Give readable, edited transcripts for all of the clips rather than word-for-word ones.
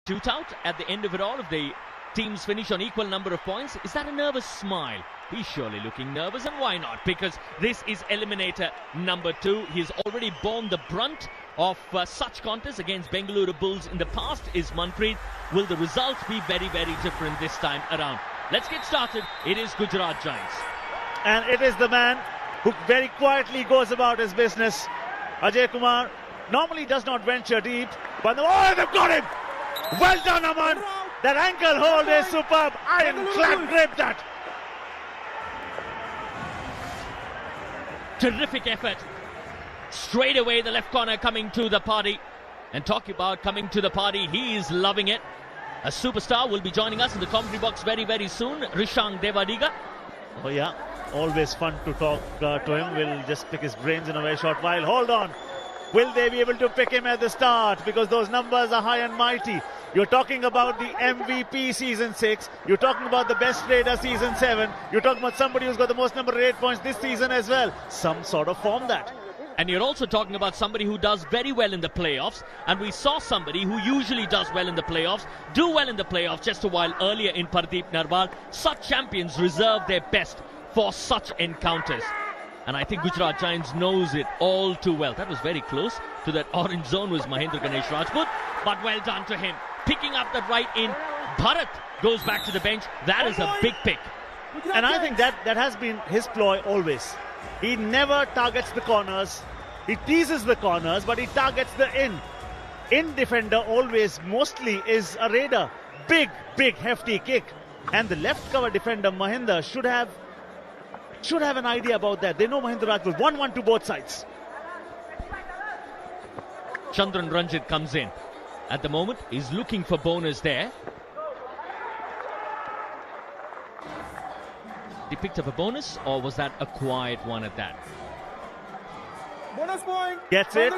shootout at the end of it all. If the teams finish on equal number of points, is that a nervous smile? He's surely looking nervous, and why not? Because this is eliminator number 2. He's already borne the brunt of such contests against Bengaluru Bulls in the past. Is Manpreet. Will the result be very, very different this time around? Let's get started. It is Gujarat Giants. And it is the man who very quietly goes about his business. Ajay Kumar normally does not venture deep, but oh, they've got him! Well done, Aman! That ankle hold is superb. Ironclad grip that. Terrific effort. Straight away, the left corner coming to the party. And talk about coming to the party, he is loving it. A superstar will be joining us in the commentary box very, very soon. Rishang Devadiga. Oh yeah, always fun to talk to him. We'll just pick his brains in a very short while. Hold on. Will they be able to pick him at the start? Because those numbers are high and mighty. You're talking about the MVP season 6. You're talking about the best raider season 7. You're talking about somebody who's got the most number of raid points this season as well. Some sort of form that. And you're also talking about somebody who does very well in the playoffs. And we saw somebody who usually does well in the playoffs do well in the playoffs just a while earlier in Pardeep Narwal. Such champions reserve their best for such encounters. And I think Gujarat Giants knows it all too well. That was very close to that orange zone was Mahendra Ganesh Rajput. But well done to him. Picking up that right in. Bharat goes back to the bench. That is a big pick. And I think that has been his ploy always. He never targets the corners. He teases the corners, but he targets the in. In defender always mostly is a raider. Big, hefty kick. And the left cover defender, Mahendra, should have an idea about that. They know Mahendra Rajput. 1-1 to both sides. Chandran Ranjit comes in. At the moment, he's looking for bonus there. He picked up a bonus, or was that a quiet one at that? Bonus point. Gets it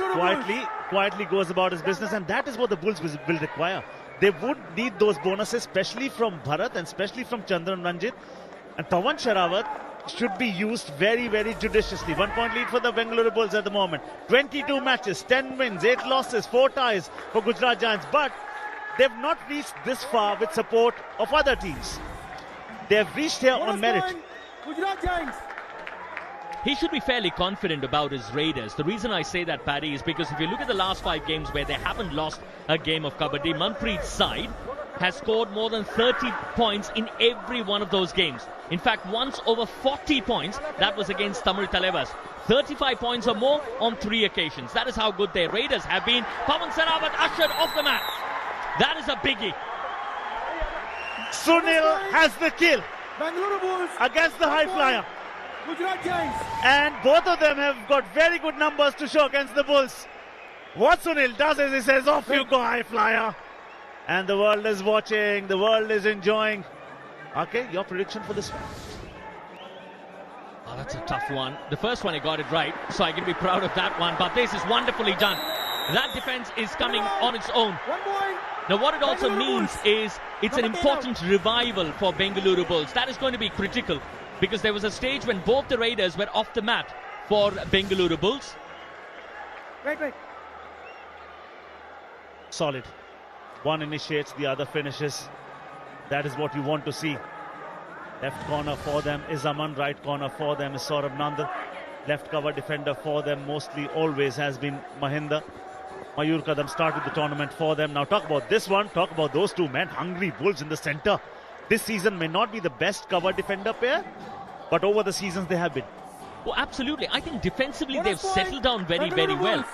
quietly goes about his business, and that is what the Bulls will require. They would need those bonuses, especially from Bharat and especially from Chandran Ranjit. And Pawan Sherawat should be used very, very judiciously. 1 point lead for the Bengaluru Bulls at the moment. 22 matches, 10 wins, 8 losses, 4 ties for Gujarat Giants. But they've not reached this far with support of other teams. They've reached here on merit. Gujarat Giants. He should be fairly confident about his Raiders. The reason I say that, Paddy, is because if you look at the last 5 games where they haven't lost a game of Kabaddi, Manpreet's side has scored more than 30 points in every one of those games. In fact, once over 40 points, that was against Tamil Talevas. 35 points or more on 3 occasions. That is how good their Raiders have been. Pawan Sherawat ushered off the mat. That is a biggie. Sunil has the kill Bengaluru Bulls against the high flyer. Gujarat Giants. And both of them have got very good numbers to show against the Bulls. What Sunil does is he says, off you go, high flyer. And the world is watching, the world is enjoying. Okay, your prediction for this one? Oh, that's a tough one. The first one he got it right, so I can be proud of that one. But this is wonderfully done. That defense is coming on its own. 1 point. Now what it also means is it's an important revival for Bengaluru Bulls. That is going to be critical because there was a stage when both the Raiders were off the mat for Bengaluru Bulls. Wait. Solid. One initiates, the other finishes. That is what you want to see. Left corner for them is Aman. Right corner for them is Saurabh Nandal. Left cover defender for them mostly always has been Mahendra. Mayur Kadam started the tournament for them. Now talk about this one. Talk about those two men. Hungry Bulls in the center. This season may not be the best cover defender pair, but over the seasons they have been. Oh, absolutely. I think defensively they've settled down very, very well.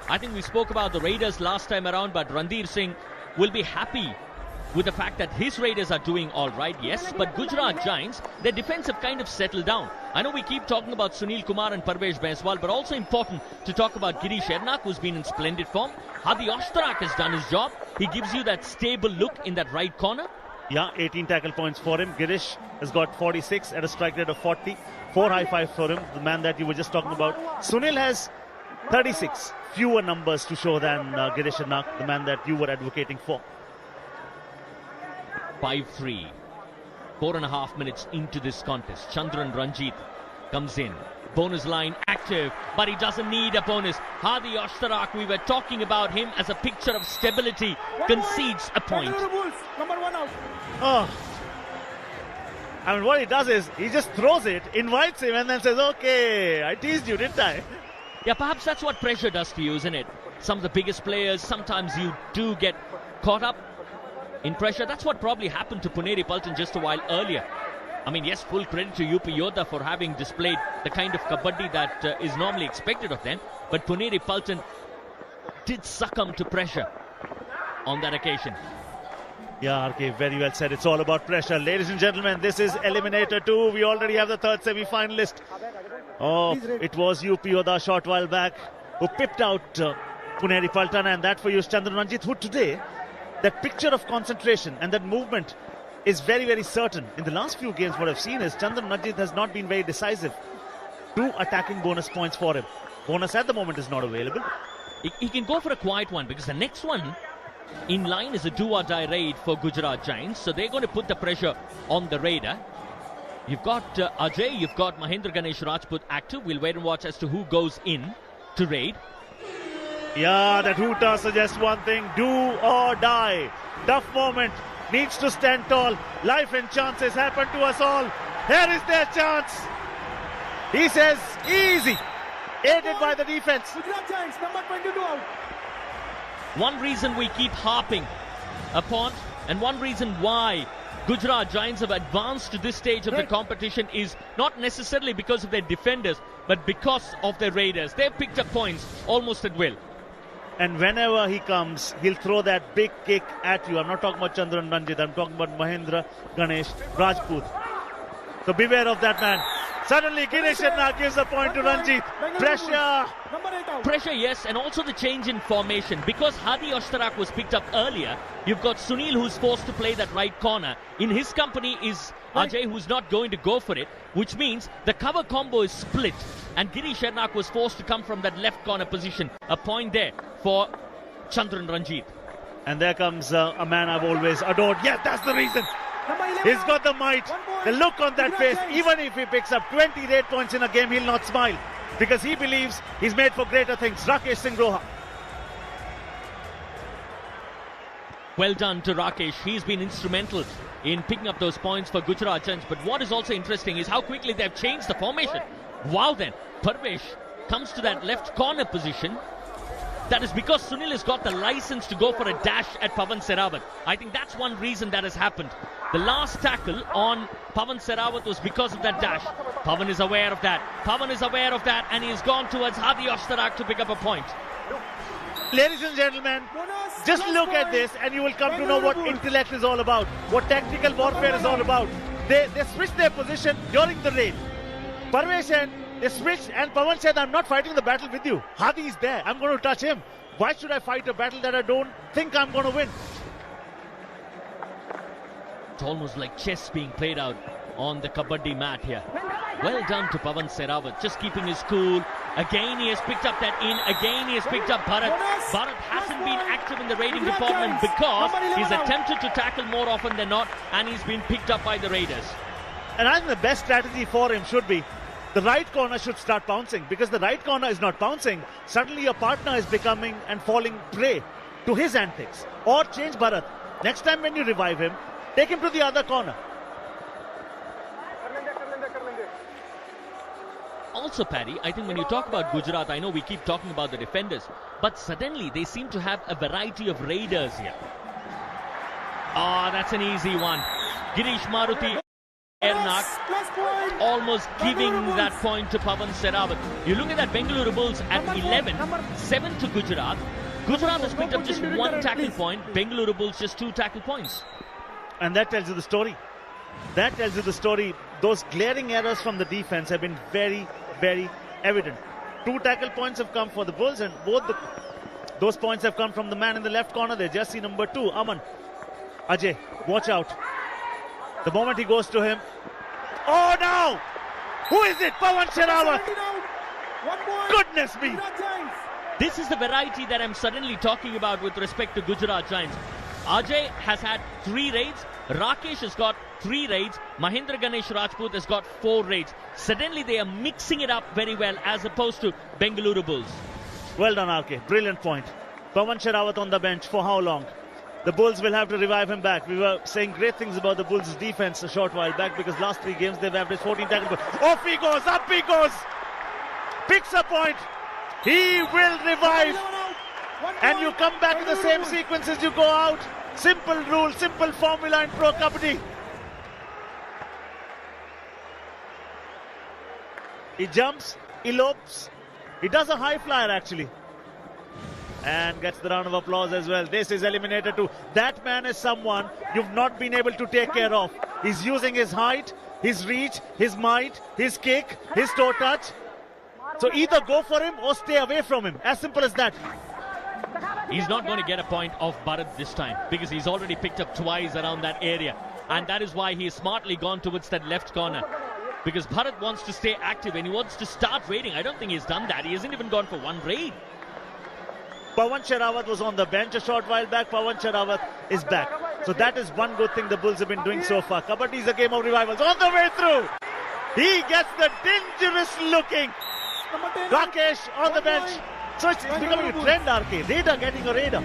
I think we spoke about the Raiders last time around, but Randir Singh will be happy with the fact that his Raiders are doing all right, yes, but Gujarat Giants, their defense have kind of settled down. I know we keep talking about Sunil Kumar and Parvesh Baiswal, but also important to talk about Girish Ernak, who's been in splendid form. Hadi Oshtarak has done his job. He gives you that stable look in that right corner. Yeah, 18 tackle points for him. Girish has got 46 at a strike rate of 40. 4 high five for him, the man that you were just talking about. Sunil has 36. Fewer numbers to show than Girish Ernak, the man that you were advocating for. 5-3. 4.5 minutes into this contest. Chandran Ranjit comes in. Bonus line active, but he doesn't need a bonus. Hadi Ashtarak, we were talking about him as a picture of stability, concedes a point. Bengaluru Bulls, number 1 out. Oh. I mean, what he does is he just throws it, invites him, and then says, okay, I teased you, didn't I? Yeah, perhaps that's what pressure does to you, isn't it? Some of the biggest players, sometimes you do get caught up in pressure. That's what probably happened to Puneri Paltan just a while earlier. I mean, yes, full credit to UP Yoddha for having displayed the kind of kabaddi that is normally expected of them. But Puneri Paltan did succumb to pressure on that occasion. Yeah, RK, very well said. It's all about pressure. Ladies and gentlemen, this is Eliminator 2. We already have the third semi-finalist. Oh, it was UP Yoddha a short while back who pipped out Puneri Paltan, and that for you is Chandran Ranjit, who today, that picture of concentration and that movement is very, very certain. In the last few games, what I've seen is Chandran Ranjit has not been very decisive. 2 attacking bonus points for him. Bonus at the moment is not available. He can go for a quiet one because the next one in line is a do-or-die raid for Gujarat Giants. So they're going to put the pressure on the raider. You've got Ajay, you've got Mahendra Ganesh Rajput active. We'll wait and watch as to who goes in to raid. Yeah, that hooter suggests one thing, do or die. Tough moment, needs to stand tall. Life and chances happen to us all. Here is their chance. He says, easy. Aided by the defense. Gujarat Giants, number 22 out. One reason we keep harping upon, and one reason why Gujarat Giants have advanced to this stage of the competition is not necessarily because of their defenders, but because of their raiders. They've picked up points almost at will. And whenever he comes, he'll throw that big kick at you. I'm not talking about Chandran Ranjit, I'm talking about Mahendra Ganesh Rajput. So beware of that man. Suddenly Giresh Sharma gives a point to Ranjit. Pressure. Pressure, yes, and also the change in formation. Because Hadi Ashtarak was picked up earlier, you've got Sunil who's forced to play that right corner. In his company is Ajay, who's not going to go for it, which means the cover combo is split. And Girish Sharma was forced to come from that left corner position. A point there for Chandran Ranjit. And there comes a man I've always adored. Yes, that's the reason. He's got the might, the look on that face. Even if he picks up 28 points in a game, he'll not smile. Because he believes he's made for greater things. Rakesh Singh Roha. Well done to Rakesh. He's been instrumental in picking up those points for Gujarat Giants. But what is also interesting is how quickly they've changed the formation. Wow then, Parvesh comes to that left corner position. That is because Sunil has got the license to go for a dash at Pavan Sehrawat. I think that's one reason that has happened. The last tackle on Pavan Sehrawat was because of that dash. Pavan is aware of that. Pavan is aware of that, and he's gone towards Hadi Ashtarak to pick up a point. Ladies and gentlemen, just look at this and you will come to know what intellect is all about, what tactical warfare is all about. They switched their position during the raid. Parvesh and they switched, and Pavan said, I'm not fighting the battle with you. Hadi is there. I'm going to touch him. Why should I fight a battle that I don't think I'm going to win? It's almost like chess being played out on the kabaddi mat here. Well done to Pavan Sehrawat, just keeping his cool. Again, he has picked up that in. Again, he has picked up Bharat. Bharat hasn't been active in the raiding department because he's attempted to tackle more often than not, and he's been picked up by the raiders. And I think the best strategy for him should be the right corner should start bouncing, because the right corner is not bouncing. Suddenly your partner is becoming and falling prey to his antics. Or change Bharat. Next time when you revive him, take him to the other corner. Also, Paddy, I think when you talk about Gujarat, I know we keep talking about the defenders, but suddenly they seem to have a variety of raiders here. Oh, that's an easy one. Girish Maruti Ernak almost giving that point to Pavan Sehrawat. You look at that Bengaluru Bulls at 11, 7 to Gujarat. Gujarat has picked up just 1 tackle point. Bengaluru Bulls just 2 tackle points. And that tells you the story. That tells you the story. Those glaring errors from the defense have been very, very evident. 2 tackle points have come for the Bulls, and those points have come from the man in the left corner there, jersey number 2, Aman. Ajay, watch out. The moment he goes to him. Oh, now! Who is it? Pavan Sehrawat! Goodness me! This is the variety that I'm suddenly talking about with respect to Gujarat Giants. Ajay has had 3 raids. Rakesh has got 3 raids. Mahindra Ganesh Rajput has got 4 raids. Suddenly they are mixing it up very well as opposed to Bengaluru Bulls. Well done, RK. Brilliant point. Pawan Sherawat on the bench for how long? The Bulls will have to revive him back. We were saying great things about the Bulls' defense a short while back because last 3 games they've averaged 14 tackles. Off he goes, up he goes. Picks a point. He will revive. And you come back to the same sequence as you go out. Simple rule, simple formula in Pro Kabaddi. He jumps, elopes. He does a high flyer actually. And gets the round of applause as well. This is eliminated too. That man is someone you've not been able to take care of. He's using his height, his reach, his might, his kick, his toe touch. So either go for him or stay away from him. As simple as that. He's not going to get a point off Bharat this time because he's already picked up twice around that area. And that is why he's smartly gone towards that left corner. Because Bharat wants to stay active and he wants to start raiding. I don't think he's done that. He hasn't even gone for 1 raid. Pawan Sherawat was on the bench a short while back. Pawan Sherawat is back. So that is one good thing the Bulls have been doing so far. Kabaddi is a game of revivals. On the way through. He gets the dangerous looking Rakesh on the bench. So it's becoming a trend, RK. Raider getting a raider.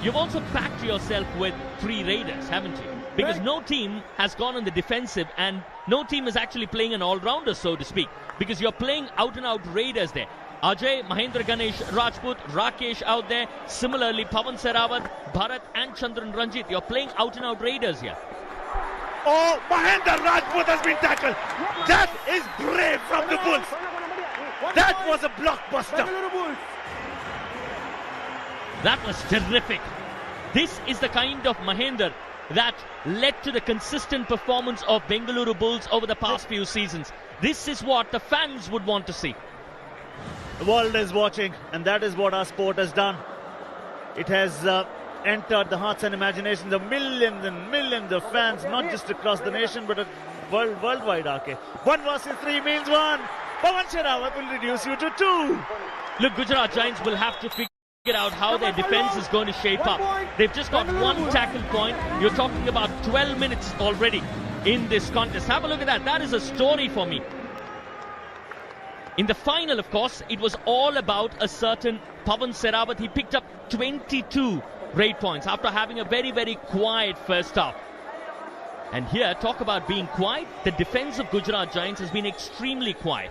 You've also packed yourself with 3 raiders, haven't you? Because no team has gone on the defensive and no team is actually playing an all-rounder, so to speak. Because you're playing out-and-out raiders there. Ajay, Mahindra Ganesh, Rajput, Rakesh out there. Similarly, Pawan Sherawat, Bharat and Chandran Ranjit. You're playing out-and-out raiders here. Oh, Mahindra Rajput has been tackled. That is brave from the Bulls. That was a blockbuster. That was terrific. This is the kind of Mahindra that led to the consistent performance of Bengaluru Bulls over the past few seasons. This is what the fans would want to see. The world is watching, and that is what our sport has done. It has entered the hearts and imaginations of millions and millions of fans, not just across the nation, but worldwide, RK. 1 versus 3 means 1. Pawan Sherawat will reduce you to 2. Look, Gujarat Giants will have to figure out how their defense is going to shape up. They've just got 1 tackle point. You're talking about 12 minutes already in this contest. Have a look at that. That is a story for me. In the final, of course, it was all about a certain Pawan Sherawat. He picked up 22 raid points after having a very, very quiet first half. And here, talk about being quiet. The defense of Gujarat Giants has been extremely quiet.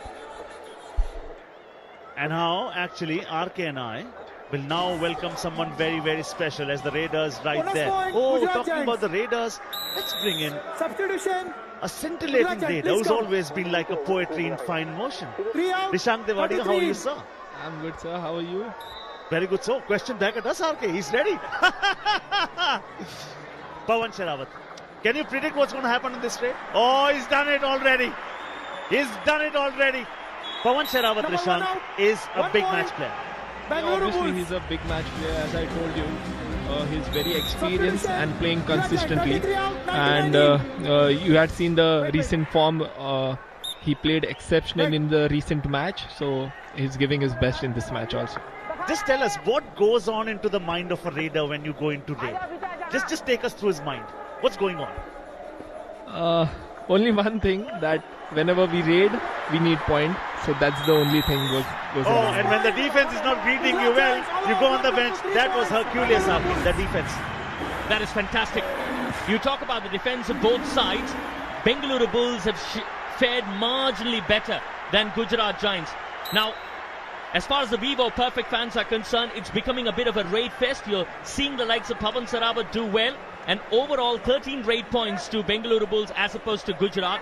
And now, actually, RK and I will now welcome someone very, very special as the Raiders right there. Oh, talking about the Raiders, let's bring in substitution. A scintillating Raider who's always been like a poetry in fine motion. Rishank Devadi, how are you, sir? I'm good, sir. How are you? Very good, sir. Question back at us, RK. He's ready. Pawan Sherawat. Can you predict what's going to happen in this raid? Oh, he's done it already. He's done it already. Pawan Sherawat, Rishank, is a big match player. Obviously, he's a big match player, as I told you. He's very experienced and playing consistently. And you had seen the recent form. He played exceptional in the recent match. So he's giving his best in this match also. Just tell us what goes on into the mind of a raider when you go into raid. Just take us through his mind. What's going on? Only one thing, that whenever we raid, we need point. So that's the only thing goes on. Oh, and when the defense is not greeting you well, you go on the bench. That was Hercules, the defense. That is fantastic. You talk about the defense of both sides. Bengaluru Bulls have fared marginally better than Gujarat Giants. Now, as far as the Vivo Perfect fans are concerned, it's becoming a bit of a raid fest. You're seeing the likes of Pawan Sherawat do well. And overall, 13 raid points to Bengaluru Bulls as opposed to Gujarat.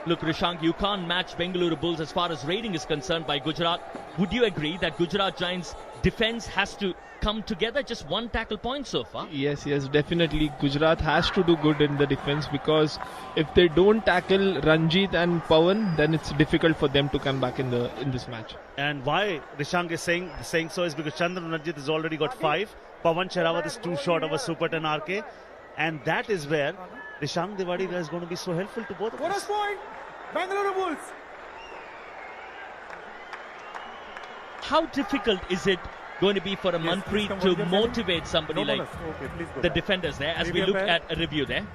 Look, Rishank, you can't match Bengaluru Bulls as far as raiding is concerned by Gujarat. Would you agree that Gujarat Giants' defense has to come together? Just 1 tackle point so far. Yes, definitely. Gujarat has to do good in the defense, because if they don't tackle Ranjit and Pawan, then it's difficult for them to come back in this match. And why Rishank is saying so is because Chandran Ranjit has already got 5. Pawan Sherawat is too short of a Super 10 RK. And that is where Rishank Devadi is going to be so helpful to both of us. Bonus point, Bengaluru Bulls. How difficult is it going to be for a Manpreet to motivate somebody like the defenders there as we look at a review there?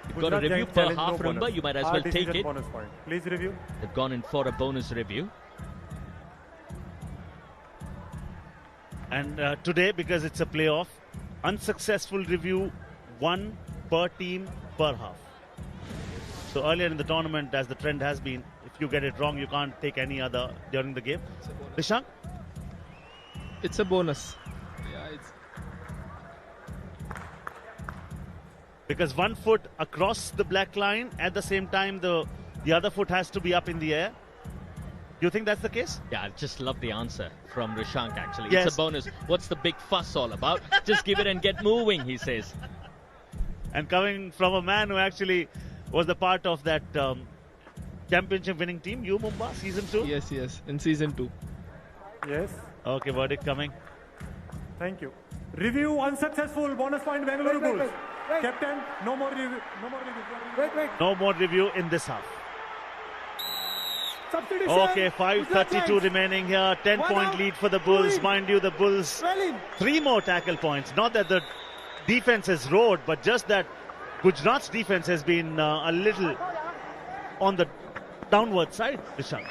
You've got a review Giants per challenge, half, no remember, bonus. you might as Our well take decision it. bonus point. Please review. They've gone in for a bonus review. And today, because it's a playoff, unsuccessful review, 1 per team per half. So earlier in the tournament, as the trend has been, if you get it wrong, you can't take any other during the game. Rishank? It's a bonus. Yeah, it's Because 1 foot across the black line, at the same time the other foot has to be up in the air. Do you think that's the case? Yeah, I just love the answer from Rishank, actually. Yes. It's a bonus. What's the big fuss all about? Just give it and get moving, he says. And coming from a man who actually was the part of that championship winning team, U Mumba, season 2. yes, in season 2. Yes. Okay, verdict coming. Thank you. Review unsuccessful. Bonus point Bengaluru Wait, Bulls. wait. Captain, no more review. No more review. Wait. No more review in this half. Substitution. Okay, Gujarat 5:32 Giants. remaining here. 10-point 1 lead for the Bulls. out. Mind you, the Bulls, Well in. 3 more tackle points. Not that the defense has roared, but just that Gujarat's defense has been a little on the downward side, Rishank.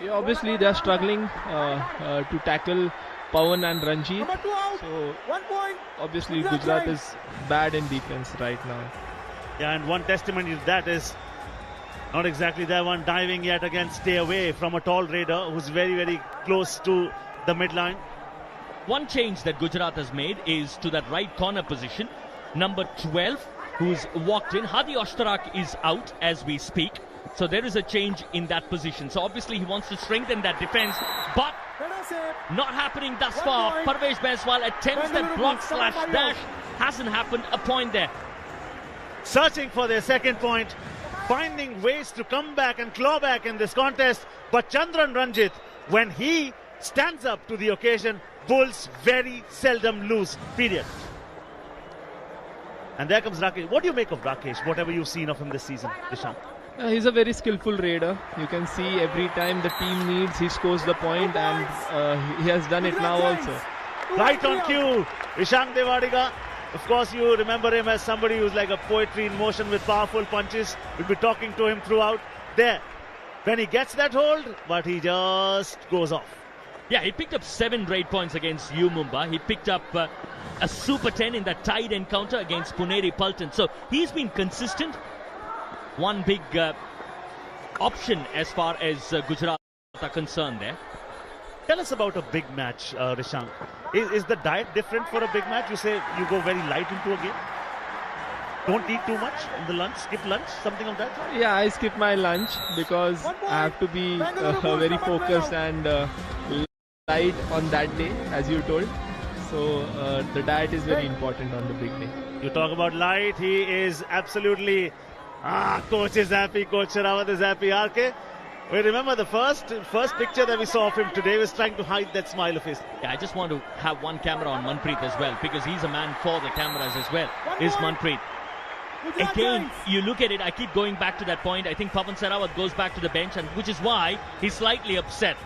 Yeah, obviously they are struggling to tackle Pawan and Ranjit. Number 2 out. So 1 point. obviously Gujarat Gujarat Giants. is bad in defense right now. Yeah, and one testimony to that is not exactly that one diving yet again. Stay away from a tall raider who's very, very close to the midline. One change that Gujarat has made is to that right corner position. Number 12, who's walked in. Hadi Oshtarak is out as we speak. So there is a change in that position. So obviously he wants to strengthen that defense. But Better save. not happening thus 1 far. point. Parvesh Baiswal attempts that Bengaluru block Bulls, slash Dabang dash. Delhi. Hasn't happened. A point there. Searching for their second point, finding ways to come back and claw back in this contest. But Chandran Ranjit, when he stands up to the occasion, Bulls very seldom lose, period. And there comes Rakesh. What do you make of Rakesh, whatever you've seen of him this season, Rishank? He's a very skillful raider. You can see every time the team needs, he scores the point, and he has done it now also. Right on cue, Rishank Devadiga. Of course, you remember him as somebody who's like a poetry in motion with powerful punches. We'll be talking to him throughout. There, when he gets that hold, but he just goes off. Yeah, he picked up 7 raid points against U Mumba. He picked up a super 10 in that tied encounter against Puneri Paltan. So he's been consistent. One big option as far as Gujarat are concerned there. Tell us about a big match, Rishank. Is the diet different for a big match? You say you go very light into a game? Don't eat too much in the lunch, skip lunch, something of that sort? Yeah, I skip my lunch because I have to be very focused and light on that day, as you told. So the diet is very important on the big day. You talk about light, he is absolutely... coach is happy, Coach Sherawat is happy. RK, we remember the first picture that we saw of him today was trying to hide that smile of his. Yeah, I just want to have one camera on Manpreet as well, because he's a man for the cameras as well, is Manpreet. Gujarat Again, Giants. you look at it, I keep going back to that point. I think Pawan Sherawat goes back to the bench, and which is why he's slightly upset.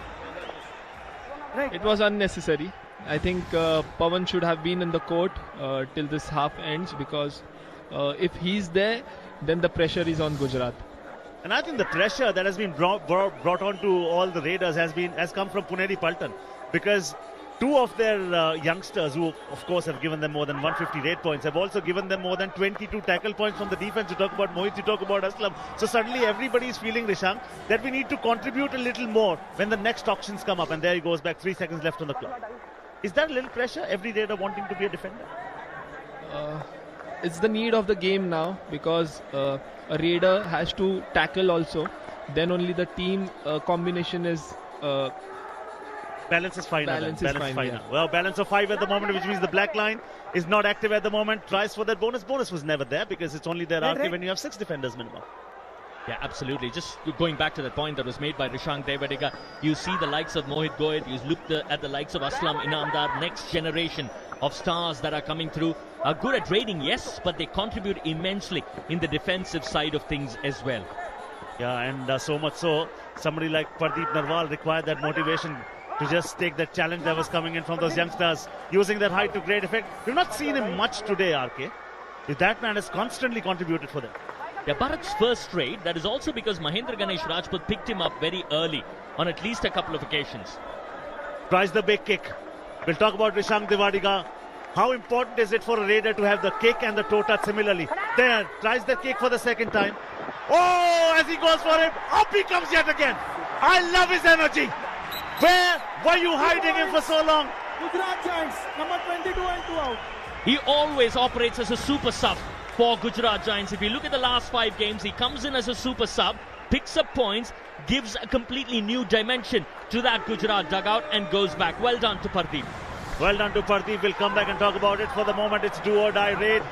It was unnecessary. I think Pawan should have been in the court till this half ends, because if he's there, then the pressure is on Gujarat. And I think the pressure that has been brought on to all the Raiders has come from Puneri Paltan, because 2 of their youngsters, who of course have given them more than 150 raid points, have also given them more than 22 tackle points from the defense. You talk about Mohit, you talk about Aslam. So suddenly everybody is feeling, Rishank, that we need to contribute a little more when the next auctions come up. And there he goes back, 3 seconds left on the clock. Is that a little pressure, every Raider wanting to be a defender? It's the need of the game now, because a raider has to tackle also. Then only the team combination is Balance is fine. Balance is fine, yeah. Well, balance of 5 at the moment, which means the black line is not active at the moment. Tries for that bonus. Bonus was never there, because it's only there RK when you have 6 defenders minimum. Yeah, absolutely. Just going back to the point that was made by Rishank Devadiga, you see the likes of Mohit Goyet, you look at the likes of Aslam Inamdar, next generation of stars that are coming through, are good at raiding, yes, but they contribute immensely in the defensive side of things as well. Yeah, and so much so, somebody like Pardeep Narwal required that motivation to just take that challenge that was coming in from those youngsters, using that height to great effect. We've not seen him much today, RK. That man has constantly contributed for them. Yeah, Bharat's first straight. That is also because Mahendra Ganesh Rajput picked him up very early on at least a couple of occasions. Tries the big kick. We'll talk about Rishank Devadiga. How important is it for a raider to have the kick and the toe touch similarly? There, tries the kick for the second time. Oh, as he goes for it, up he comes yet again. I love his energy. Where were you hiding him for so long? Gujarat Giants, number 22 and 2 out. He always operates as a super sub for Gujarat Giants. If you look at the last 5 games, he comes in as a super sub, picks up points, gives a completely new dimension to that Gujarat dugout and goes back. Well done to Pardeep. Well done to Pardeep. We'll come back and talk about it. For the moment, it's do or die raid.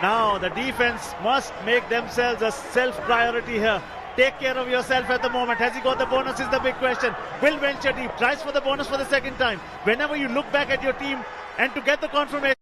Now, the defense must make themselves a self-priority here. Take care of yourself at the moment. Has he got the bonus is the big question. Will venture deep. Tries for the bonus for the second time. Whenever you look back at your team and to get the confirmation.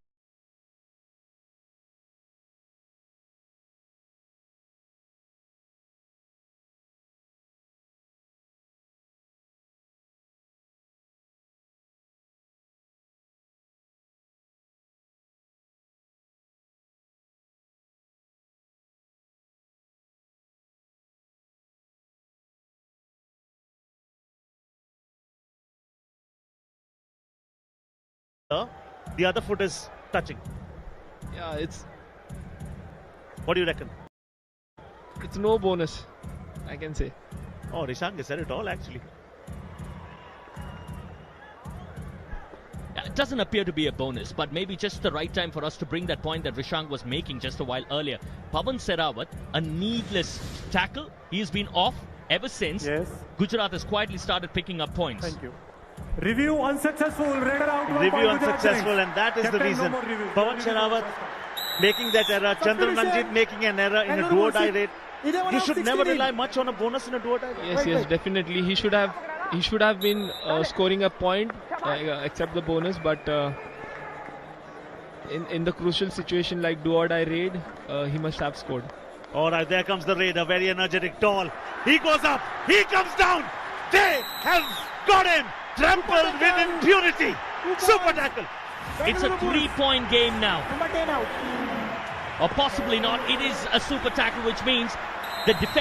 The other foot is touching. Yeah, it's What do you reckon? no bonus, I can say. Oh, Rishank has said it all actually. It doesn't appear to be a bonus, but maybe just the right time for us to bring that point that Rishank was making just a while earlier. Pawan Sehrawat, a needless tackle. He's been off ever since. Yes. Gujarat has quietly started picking up points. Thank you. Review unsuccessful. Raider out. 1 Review point, Gujarat unsuccessful, Giants. and that is the Captain, reason. no more review. Pawan Sehrawat making that error. Chandran Ranjit making an error in a do-or-die raid. You should never rely much on a bonus in a do-or-die raid. Yes, definitely. He should have been scoring a point, except the bonus. But in the crucial situation like do or die raid, he must have scored. All right, there comes the raider, very energetic, tall. He goes up, he comes down. They have got him, trampled with impunity. Super tackle. It's a 3-point game now. Number 10 out. Or possibly not. It is a super tackle, which means the defense